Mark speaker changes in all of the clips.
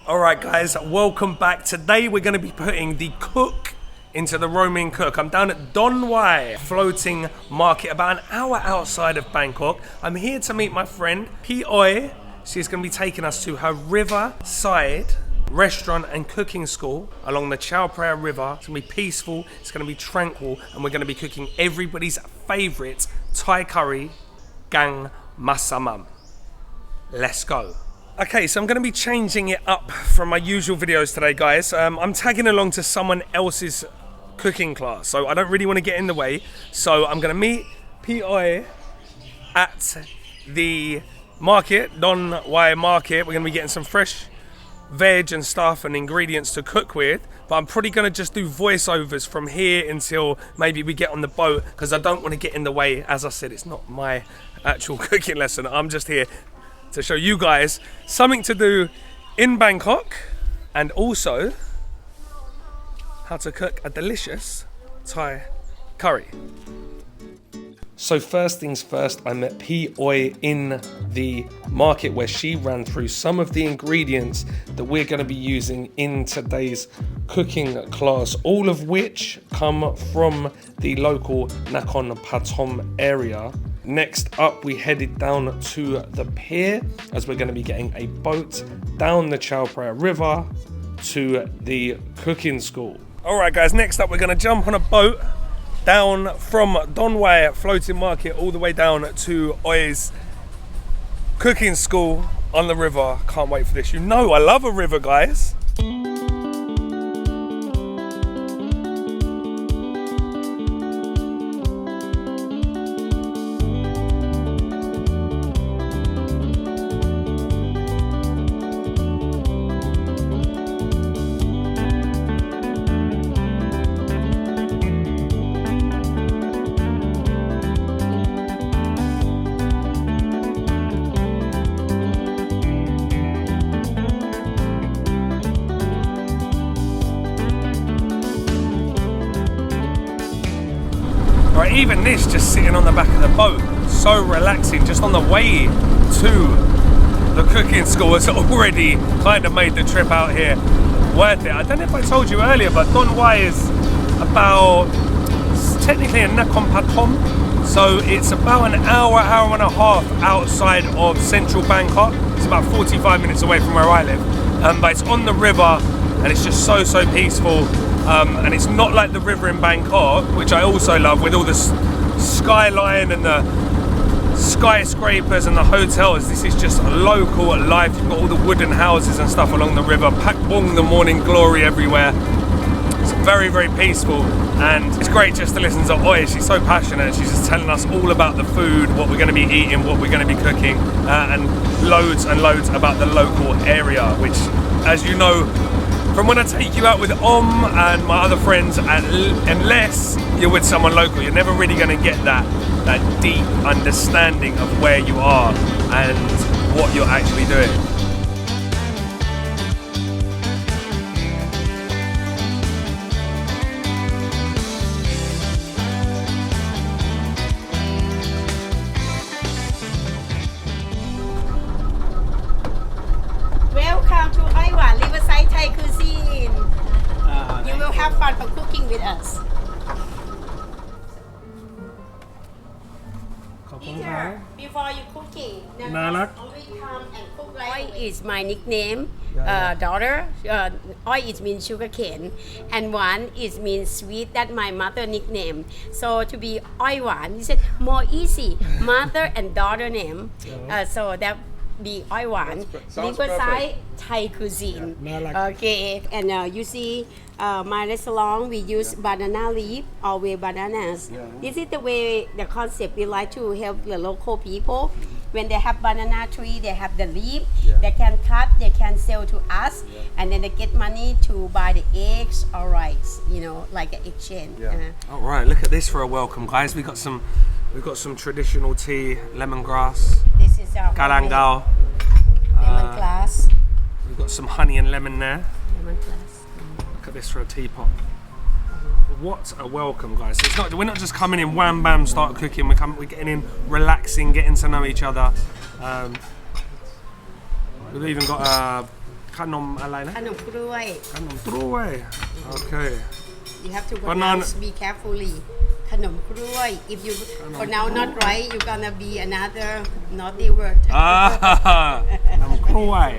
Speaker 1: Alright guys, welcome back. Today we're going to be putting the cook into the roaming cook. I'm down at Don Wai floating market about an hour outside of Bangkok. I'm here to meet my friend P.Oi. She's going to be taking us to her riverside restaurant and cooking school along the Chao Phraya River. It's going to be peaceful, it's going to be tranquil, and we're going to be cooking everybody's favourite Thai curry, Gaeng Massaman. Let's go. Okay, so I'm going to be changing it up from my usual videos today, guys. I'm tagging along to someone else's cooking class, so I don't really want to get in the way. So I'm going to meet P.Oi at the market, Don Wai market. We're going to be getting some fresh veg and stuff and ingredients to cook with. But I'm probably going to just do voiceovers from here until maybe we get on the boat, because I don't want to get in the way. As I said, it's not my actual cooking lesson. I'm just here to show you guys something to do in Bangkok, and also how to cook a delicious Thai curry. So first things first, I met P.Oi in the market where she ran through some of the ingredients that we're going to be using in today's cooking class, all of which come from the local Nakhon Pathom area. Next up, we headed down to the pier as we're going to be getting a boat down the Chao Phraya River to the cooking school. All right, guys, next up, we're going to jump on a boat down from Don Wai floating market all the way down to Oi's cooking school on the river. Can't wait for this. You know I love a river, guys. Right, even this, just sitting on the back of the boat, so relaxing, just on the way to the cooking school, has already kind of made the trip out here worth it. I don't know if I told you earlier, but Don Wai is it's technically in Nakhon Pathom, so it's about an hour and a half outside of central Bangkok. It's about 45 minutes away from where I live, but it's on the river and it's just so peaceful. And it's not like the river in Bangkok, which I also love, with all the skyline and the skyscrapers and the hotels. This is just local life. You've got all the wooden houses and stuff along the river. Pak Bong, the morning glory everywhere. It's very peaceful, and it's great just to listen to Oi. She's so passionate. She's just telling us all about the food, what we're going to be eating, what we're going to be cooking, and loads about the local area, which, as you know, from when I take you out with and my other friends, unless you're with someone local, you're never really going to get that deep understanding of where you are and what you're actually doing.
Speaker 2: Welcome to Aiwan Riverside Thai Cuisine. You will have fun for cooking with us. Peter, before you cooking, only come and cook like Oi is my nickname, daughter. Oi is means sugar cane, and Wan is means sweet. That my mother nickname. So to be Oi Wan, he said more easy, mother and daughter name. So that be Oi Wan, Riverside Thai Cuisine. Okay, and you see my restaurant, we use banana leaf, always bananas. This is the way, the concept we like to help the local people. When they have banana tree, they have the leaf, they can cut, they can sell to us, and then they get money to buy the eggs or rice, you know, like an exchange.
Speaker 1: All right, look at this for a welcome, guys. We've got some traditional tea, lemongrass.
Speaker 2: This is our
Speaker 1: galangao.
Speaker 2: Lemongrass.
Speaker 1: We've got some honey and lemon there.
Speaker 2: Lemongrass.
Speaker 1: Look at this for a teapot. What a welcome, guys. It's not, we're not just coming in wham bam start cooking, we're getting in relaxing, getting to know each other. We've even got ขนมอะไรนะ
Speaker 2: ขนมกล้วย
Speaker 1: ขนมกล้วย Okay.
Speaker 2: You have to pronounce be carefully ขนมกล้วย If you pronounce not right you gonna be another naughty word
Speaker 1: ขนมกล้วย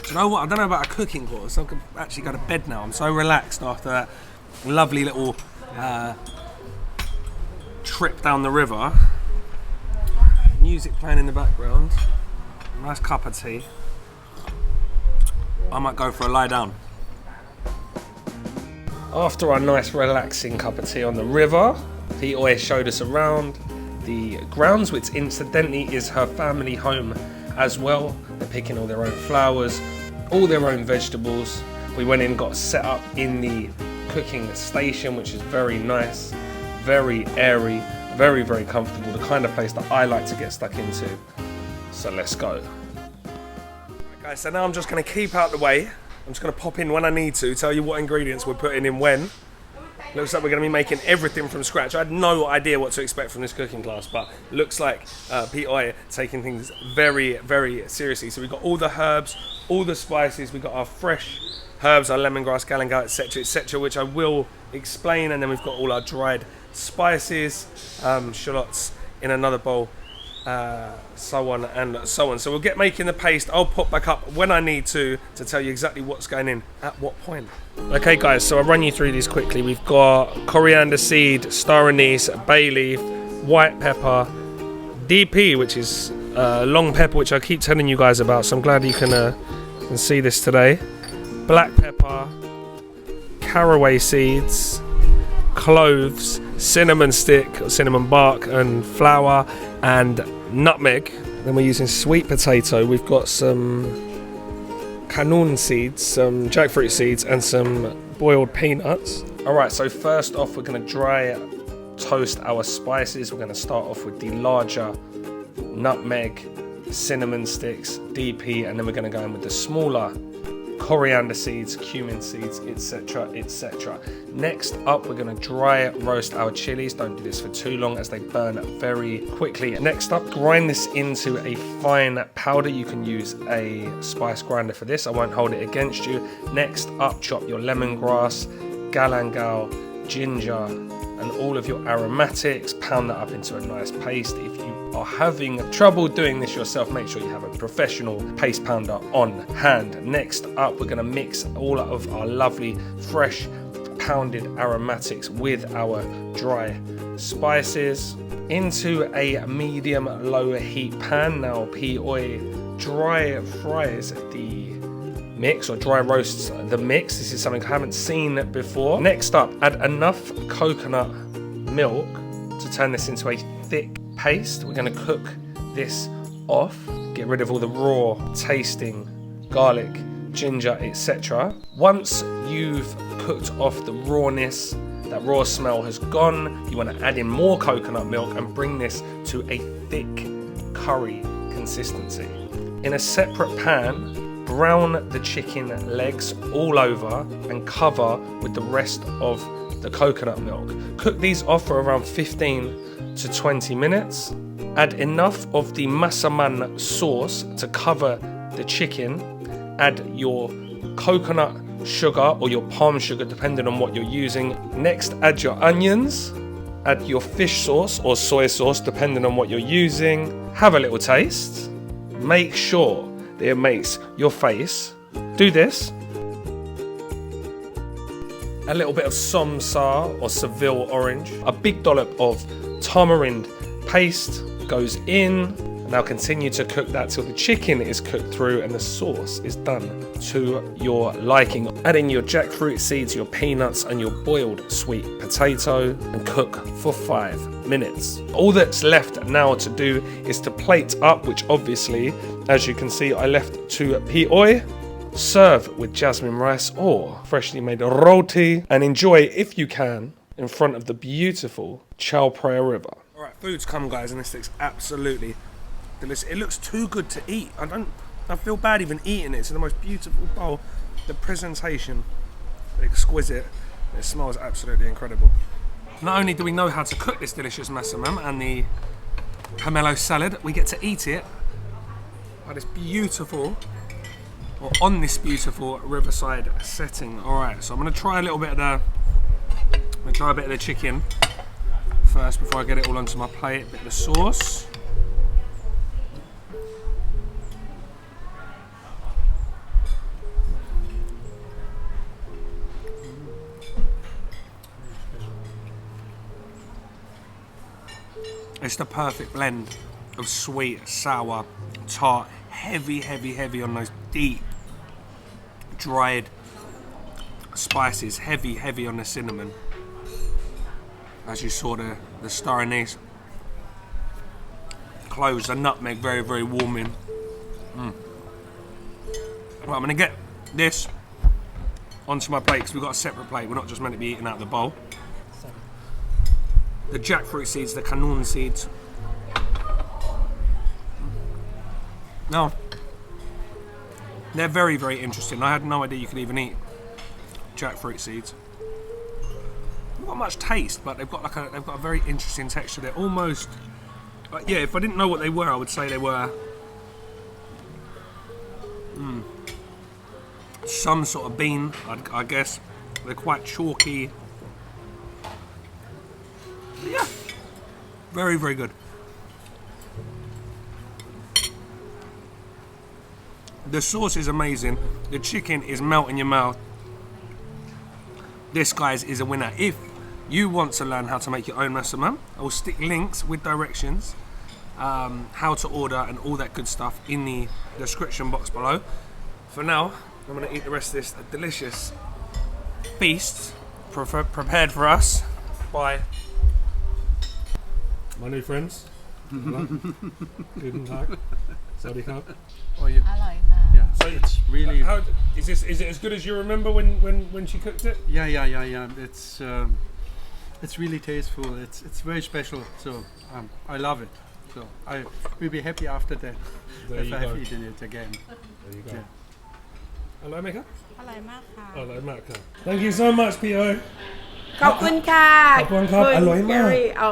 Speaker 1: Do you know what? I don't know about a cooking course. I can actually go to bed now. I'm so relaxed after that lovely little trip down the river. Music playing in the background. Nice cup of tea. I might go for a lie down. After our nice relaxing cup of tea on the river, he always showed us around the grounds, which incidentally is her family home as well. They're picking all their own flowers, all their own vegetables. We went in, got set up in the cooking station, which is very nice, very airy, very, very comfortable, the kind of place that I like to get stuck into. So let's go. Right, guys, so now I'm just going to keep out the way. I'm just going to pop in when I need to, tell you what ingredients we're putting in when. Looks like we're going to be making everything from scratch. I had no idea what to expect from this cooking class, but looks like P.I. taking things very, very seriously. So we've got all the herbs, all the spices, we've got our fresh herbs, our lemongrass, galangal, etc., which I will explain, and then we've got all our dried spices, shallots in another bowl, so on and so on. So we'll get making the paste. I'll pop back up when I need to tell you exactly what's going in at what point. Okay guys, so I'll run you through these quickly. We've got coriander seed, star anise, bay leaf, white pepper, DP, which is long pepper, which I keep telling you guys about, so I'm glad you can see this today. Black pepper, caraway seeds, cloves, cinnamon stick, or cinnamon bark, and flour, and nutmeg. Then we're using sweet potato. We've got some canoon seeds, some jackfruit seeds, and some boiled peanuts. Alright, so first off we're going to dry toast our spices. We're going to start off with the larger nutmeg, cinnamon sticks, DP, and then we're going to go in with the smaller coriander seeds, cumin seeds, etc., etc. Next up, we're going to dry roast our chilies. Don't do this for too long as they burn very quickly. Next up, grind this into a fine powder. You can use a spice grinder for this. I won't hold it against you. Next up, chop your lemongrass, galangal, ginger, and all of your aromatics. Pound that up into a nice paste. If you are having trouble doing this yourself, make sure you have a professional paste pounder on hand. Next up, we're going to mix all of our lovely fresh pounded aromatics with our dry spices into a medium low heat pan. Now P.I. dry fries the mix, or dry roasts the mix. This is something I haven't seen before. Next up, add enough coconut milk to turn this into a thick paste. We're going to cook this off, get rid of all the raw tasting garlic, ginger, etc. Once you've cooked off the rawness, that raw smell has gone, you want to add in more coconut milk and bring this to a thick curry consistency. In a separate pan, brown the chicken legs all over and cover with the rest of the coconut milk. Cook these off for around 15 to 20 minutes. Add enough of the Masaman sauce to cover the chicken. Add your coconut sugar or your palm sugar, depending on what you're using. Next, add your onions. Add your fish sauce or soy sauce, depending on what you're using. Have a little taste. Make sure that it makes your face do this. A little bit of somsa or Seville orange. A big dollop of tamarind paste goes in. Now continue to cook that till the chicken is cooked through and the sauce is done to your liking. Add in your jackfruit seeds, your peanuts, and your boiled sweet potato and cook for 5 minutes. All that's left now to do is to plate up, which obviously, as you can see, I left to P.I. Serve with jasmine rice or freshly made roti, and enjoy, if you can, in front of the beautiful Chao Phraya River. Alright, food's come, guys, and this looks absolutely delicious. It looks too good to eat. I feel bad even eating it. It's in the most beautiful bowl. The presentation, exquisite. It smells absolutely incredible. Not only do we know how to cook this delicious masaman and the pomelo salad, we get to eat it by this beautiful, or on this beautiful riverside setting. All right, so I'm gonna try a little bit of the chicken first before I get it all onto my plate. A bit of the sauce. It's the perfect blend of sweet, sour, tart, heavy on those deep, dried spices, heavy on the cinnamon. As you saw the star anise, cloves, the nutmeg, very warming. Right, I'm gonna get this onto my plate because we've got a separate plate. We're not just meant to be eating out of the bowl. The jackfruit seeds, the canoon seeds. No, they're very interesting. I had no idea you could even eat jackfruit seeds. Not got much taste, but they've got a very interesting texture. They're almost, yeah. If I didn't know what they were, I would say they were some sort of bean. I guess they're quite chalky. Yeah, very good. The sauce is amazing. The chicken is melt in your mouth. This, guys, is a winner. If you want to learn how to make your own masaman, I will stick links with directions, how to order and all that good stuff in the description box below. For now, I'm going to eat the rest of this delicious feast prepared for us by my new friends. Guten Tag. Sawadee krab.
Speaker 3: Oh, yeah.
Speaker 4: อร่อยค่ะ
Speaker 3: Yeah, so it's really.
Speaker 1: Is it as good as you remember when she cooked it?
Speaker 3: Yeah. It's really tasteful. It's very special. So I love it. So I will be happy after that
Speaker 1: There
Speaker 3: if
Speaker 1: you
Speaker 3: I have
Speaker 1: go.
Speaker 3: eaten it again.
Speaker 1: There you go.
Speaker 3: Yeah.
Speaker 1: อร่อยไหมครับ
Speaker 4: อร่อยมากค่ะ
Speaker 1: อร่อยมากครับ Thank you so much, P.O.
Speaker 2: ขอบคุณค่ะ
Speaker 1: ขอบคุณครับอร่อยมาก
Speaker 2: เอา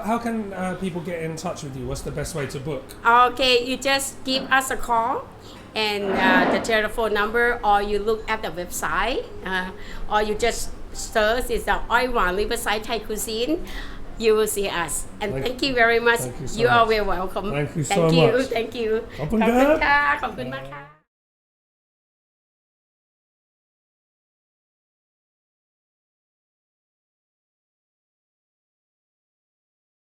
Speaker 1: How can people get in touch with you? What's the best way to book?
Speaker 2: Okay, you just give us a call and the telephone number, or you look at the website, or you just search is the Oiwan Riverside Thai Cuisine. You will see us. And thank you very much.
Speaker 1: Thank you so
Speaker 2: You are
Speaker 1: much.
Speaker 2: very welcome.
Speaker 1: Thank you so much.
Speaker 2: Thank you.
Speaker 1: ขอบคุณครับ
Speaker 2: ขอบคุณมากค่ะ